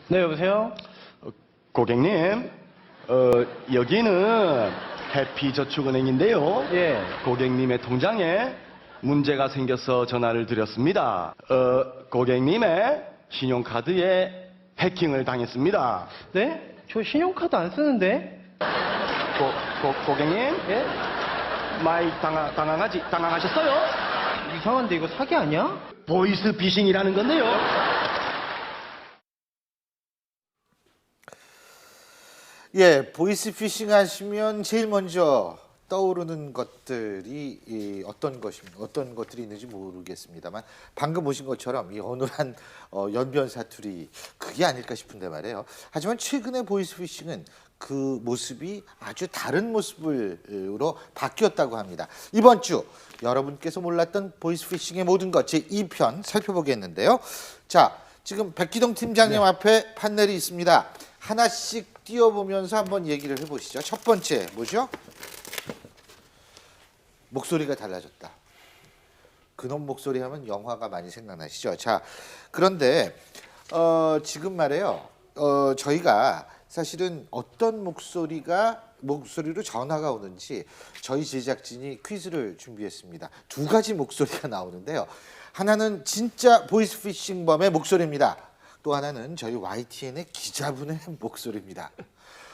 네, 여보세요? 고객님, 여기는 해피저축은행인데요. 예. 고객님의 통장에 문제가 생겨서 전화를 드렸습니다. 고객님의 신용카드에 해킹을 당했습니다. 네? 저 신용카드 안 쓰는데? 고객님, 예? 많이 당황하셨어요? 이상한데 이거 사기 아니야? 보이스 피싱이라는 건데요. 예, 보이스피싱 하시면 제일 먼저 떠오르는 것들이 어떤 것들이 있는지 모르겠습니다만 방금 보신 것처럼 이 어눌한 연변 사투리 그게 아닐까 싶은데 말이에요. 하지만 최근에 보이스피싱은 그 모습이 아주 다른 모습으로 바뀌었다고 합니다. 이번 주 여러분께서 몰랐던 보이스피싱의 모든 것 제2편 살펴보겠는데요. 자, 지금 백기동 팀장님 앞에 판넬이 있습니다. 하나씩 띄워보면서 한번 얘기를 해보시죠. 첫 번째 뭐죠? 목소리가 달라졌다. 그놈 목소리 하면 영화가 많이 생각나시죠? 자, 그런데 지금 말이에요. 저희가 사실은 어떤 목소리로 전화가 오는지 저희 제작진이 퀴즈를 준비했습니다. 두 가지 목소리가 나오는데요. 하나는 진짜 보이스피싱범의 목소리입니다. 또 하나는 저희 YTN의 기자분의 목소리입니다.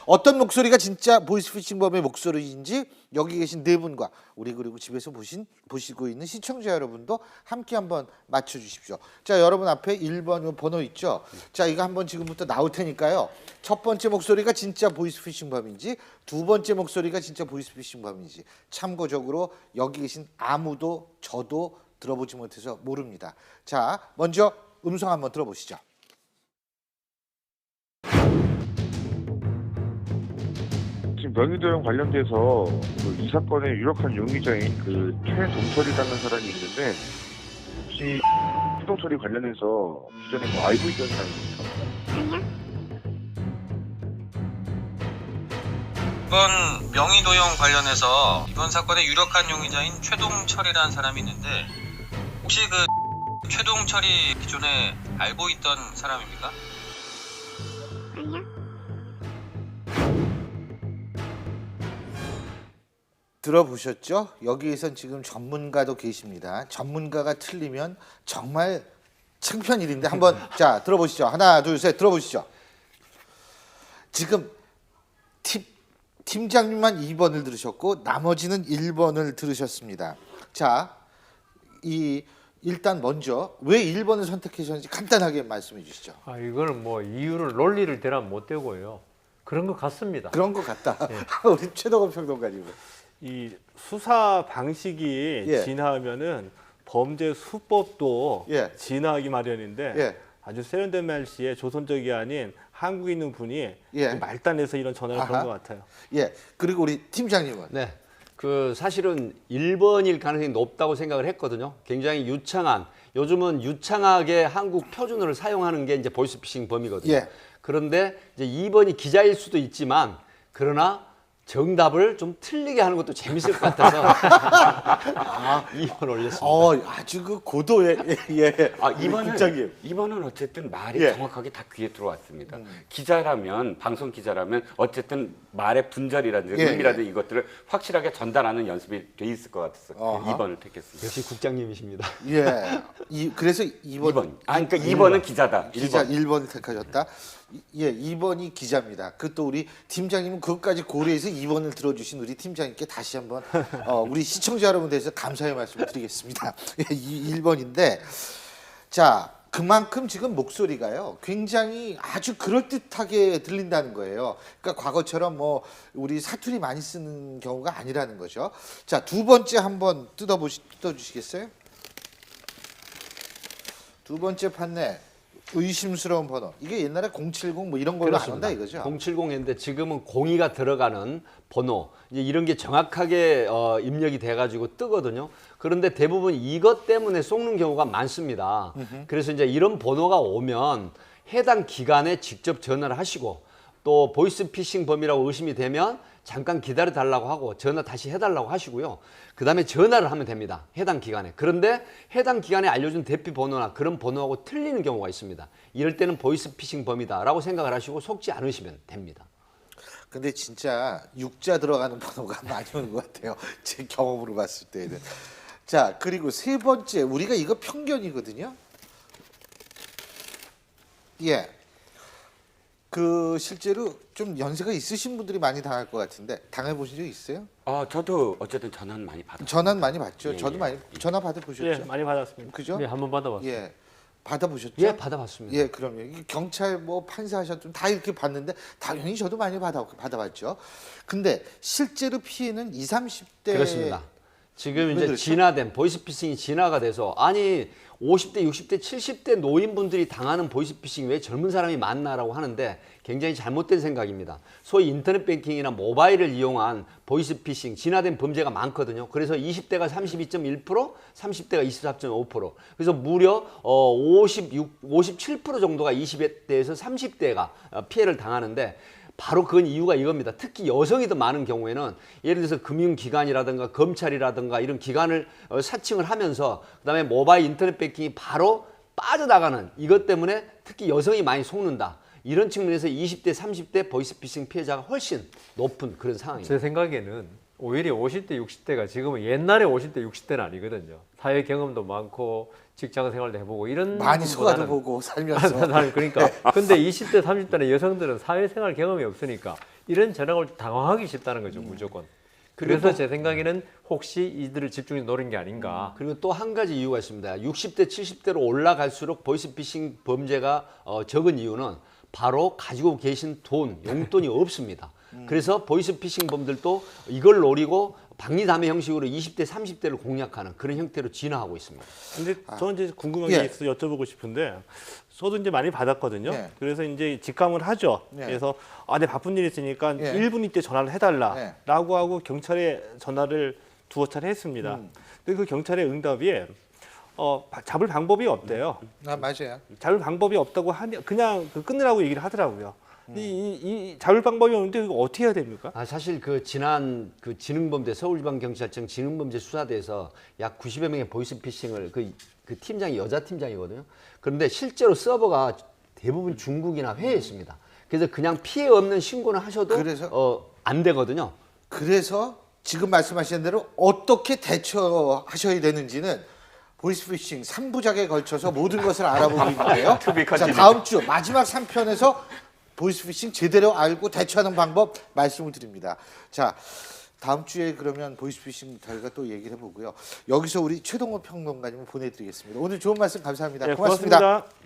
어떤 목소리가 진짜 보이스피싱범의 목소리인지 여기 계신 네 분과 우리 그리고 집에서 보시고 있는 시청자 여러분도 함께 한번 맞춰주십시오. 자, 여러분 앞에 1번 번호 있죠? 자, 이거 한번 지금부터 나올 테니까요. 첫 번째 목소리가 진짜 보이스피싱범인지 두 번째 목소리가 진짜 보이스피싱범인지 참고적으로 여기 계신 아무도 저도 들어보지 못해서 모릅니다. 자, 먼저 음성 한번 들어보시죠. 지금 명의도용 관련돼서 이 사건의 유력한 용의자인 그 최동철이라는 사람이 있는데 혹시 최동철이 관련해서 기존에 뭐 알고 있던 사람입니까? 이번 명의도용 관련해서 이번 사건의 유력한 용의자인 최동철이라는 사람이 있는데 혹시 그 최동철이 기존에 알고 있던 사람입니까? 들어보셨죠? 여기에선 지금 전문가도 계십니다. 전문가가 틀리면 정말 창피한 일인데 한번 자 들어보시죠. 하나 둘 셋 들어보시죠. 지금 팀장님만 2번을 들으셨고 나머지는 1번을 들으셨습니다. 자, 일단 먼저 왜 1번을 선택하셨는지 간단하게 말씀해 주시죠. 이거는 뭐 이유를 논리를 대라면 못 되고요. 그런 것 같습니다. 그런 것 같다. 우리 최덕원 평론가님. 이 수사 방식이 예. 진화하면은 범죄 수법도 예. 진화하기 마련인데 예. 아주 세련된 말씨에 조선적이 아닌 한국에 있는 분이 예. 말단에서 이런 전화를 건 것 같아요. 예. 그리고 우리 팀장님은 네. 그 사실은 1번일 가능성이 높다고 생각을 했거든요. 굉장히 유창한, 요즘은 유창하게 한국 표준어를 사용하는 게 이제 보이스피싱 범이거든요. 예. 그런데 이제 2번이 기자일 수도 있지만 그러나 정답을 좀 틀리게 하는 것도 재밌을 것 같아서 2번 올렸습니다. 아주 그 고도의 예. 국장님. 이번은 어쨌든 말이 예. 정확하게 다 귀에 들어왔습니다. 기자라면 방송 기자라면 어쨌든 말의 분절이라든지 예, 의미라든지 이것들을 확실하게 전달하는 연습이 돼 있을 것 같아서 어허. 2번을 택했습니다. 역시 국장님이십니다. 예. 그래서 2번. 2번. 그러니까 2번은 기자다. 기자 1번. 1번을 택하셨다. 예, 2번이 기자입니다. 그것도 우리 팀장님은 그것까지 고려해서 2번을 들어주신 우리 팀장님께 다시 한번 우리 시청자 여러분 대해서 감사의 말씀을 드리겠습니다. 1번인데 자 그만큼 지금 목소리가요 굉장히 아주 그럴듯하게 들린다는 거예요. 그러니까 과거처럼 뭐 우리 사투리 많이 쓰는 경우가 아니라는 거죠. 자, 두 번째 한번 뜯어주시겠어요? 두 번째 판넬. 의심스러운 번호. 이게 옛날에 070 뭐 이런 걸로 안 한다 이거죠? 070인데 지금은 02가 들어가는 번호 이제 이런 게 정확하게 입력이 돼가지고 뜨거든요. 그런데 대부분 이것 때문에 속는 경우가 많습니다. 그래서 이제 이런 번호가 오면 해당 기관에 직접 전화를 하시고 또 보이스피싱 범이라고 의심이 되면 잠깐 기다려 달라고 하고 전화 다시 해달라고 하시고요. 그 다음에 전화를 하면 됩니다. 해당 기간에. 그런데 해당 기간에 알려준 대피 번호나 그런 번호하고 틀리는 경우가 있습니다. 이럴 때는 보이스피싱 범이다라고 생각을 하시고 속지 않으시면 됩니다. 근데 진짜 6자 들어가는 번호가 많이 오는 것 같아요. 제 경험으로 봤을 때는. 자, 그리고 세 번째, 우리가 이거 편견이거든요. 예. 그 실제로 좀 연세가 있으신 분들이 많이 당할 것 같은데 당해보신 적 있어요? 저도 어쨌든 전화는 많이 받았어요. 전화 많이 받죠. 예, 저도 예. 많이 전화 받아보셨죠? 예, 많이 받았습니다. 그죠? 네, 한번 받아봤어요. 예. 받아보셨죠? 예, 받아봤습니다. 예, 그럼요. 이 경찰 뭐 판사 하셨던 다 이렇게 봤는데 당연히 저도 많이 받아봤죠. 근데 실제로 피해는 20, 30대 그렇습니다. 지금 왜 이제 그렇죠? 진화된 보이스피싱이 진화가 돼서 아니 50대, 60대, 70대 노인분들이 당하는 보이스피싱 왜 젊은 사람이 많나라고 하는데 굉장히 잘못된 생각입니다. 소위 인터넷 뱅킹이나 모바일을 이용한 보이스피싱 진화된 범죄가 많거든요. 그래서 20대가 32.1%, 30대가 24.5%. 그래서 무려 57% 정도가 20대에서 30대가 피해를 당하는데 바로 그건 이유가 이겁니다. 특히 여성이 더 많은 경우에는 예를 들어서 금융기관이라든가 검찰이라든가 이런 기관을 사칭을 하면서 그다음에 모바일 인터넷 뱅킹이 바로 빠져나가는 이것 때문에 특히 여성이 많이 속는다. 이런 측면에서 20대, 30대 보이스피싱 피해자가 훨씬 높은 그런 상황입니다. 제 생각에는 오히려 50대, 60대가 지금은 옛날에 50대, 60대는 아니거든요. 사회 경험도 많고 직장 생활도 해보고 이런 많이 속아도 분보다는 보고 살면서 그러니까 근데 20대, 30대는 여성들은 사회생활 경험이 없으니까 이런 전화를 당황하기 쉽다는 거죠, 무조건. 그래서 제 생각에는 혹시 이들을 집중해서 노린 게 아닌가. 그리고 또 한 가지 이유가 있습니다. 60대, 70대로 올라갈수록 보이스피싱 범죄가 적은 이유는 바로 가지고 계신 돈, 용돈이 없습니다. 그래서 보이스피싱 범들도 이걸 노리고 박리담의 형식으로 20대, 30대를 공략하는 그런 형태로 진화하고 있습니다. 근데 저는 이제 궁금한 예. 게 있어서 여쭤보고 싶은데 저도 이제 많이 받았거든요. 예. 그래서 이제 직감을 하죠. 예. 그래서 내 바쁜 일이 있으니까 예. 1분 이때 전화를 예. 해달라라고 하고 경찰에 전화를 두어 차례 했습니다. 근데 그 경찰의 응답이 잡을 방법이 없대요. 아, 맞아요. 잡을 방법이 없다고 그냥 끊으라고 얘기를 하더라고요. 이 잡을 방법이 없는데 이거 어떻게 해야 됩니까? 사실 그 지난 그 지능범죄 서울지방경찰청 지능범죄 수사대에서 약 90여 명의 보이스피싱을 그 팀장이 여자 팀장이거든요. 그런데 실제로 서버가 대부분 중국이나 해외에 있습니다. 그래서 그냥 피해 없는 신고는 하셔도 그래서? 안 되거든요. 그래서 지금 말씀하신 대로 어떻게 대처하셔야 되는지는 보이스피싱 3부작에 걸쳐서 모든 것을 알아보고 있는데요. 자, 다음 주 마지막 3편에서 보이스피싱 제대로 알고 대처하는 방법 말씀을 드립니다. 자, 다음 주에 그러면 보이스피싱 저희가 또 얘기를 해보고요. 여기서 우리 최동호 평론가님을 보내드리겠습니다. 오늘 좋은 말씀 감사합니다. 네, 고맙습니다. 고맙습니다.